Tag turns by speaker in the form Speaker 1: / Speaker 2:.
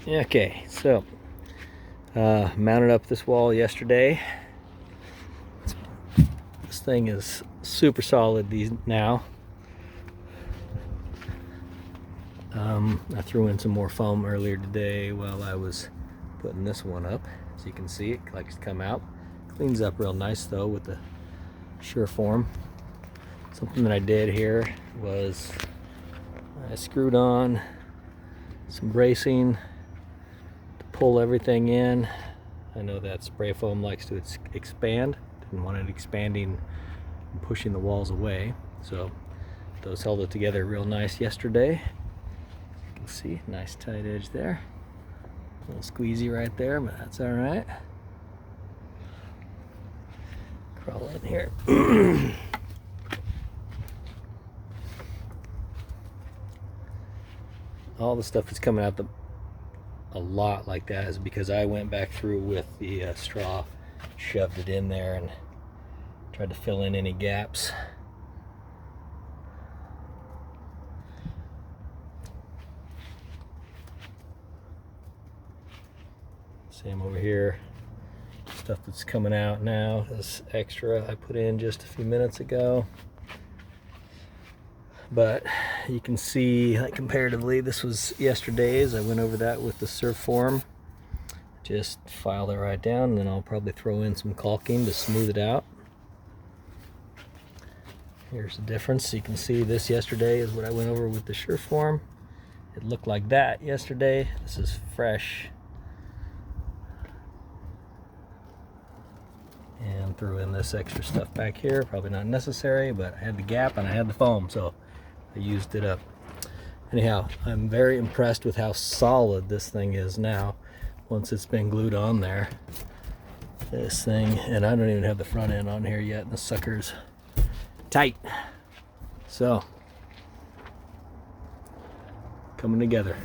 Speaker 1: Okay, so mounted up this wall yesterday. This thing is super solid now. I threw in some more foam earlier today while I was putting this one up. As you can see, it likes to come out. Cleans up real nice though with the Surform. Something that I did here was I screwed on some bracing to pull everything in. I know that spray foam likes to expand. Didn't want it expanding and pushing the walls away. So those held it together real nice yesterday. You can see, nice tight edge there. A little squeezy right there, but that's all right. Crawl in here. All the stuff that's coming out a lot like that is because I went back through with the straw, shoved it in there, and tried to fill in any gaps. Same over here. Stuff that's coming out now is extra I put in just a few minutes ago. But you can see, like, comparatively, this was yesterday's. I went over that with the Surform. Just filed it right down, and then I'll probably throw in some caulking to smooth it out. Here's the difference. You can see this yesterday is what I went over with the Surform. It looked like that yesterday. This is fresh. And threw in this extra stuff back here. Probably not necessary, but I had the gap and I had the foam, so I used it up. Anyhow, I'm very impressed with how solid this thing is now once it's been glued on there. This thing, and I don't even have the front end on here yet, and the sucker's tight. So, coming together.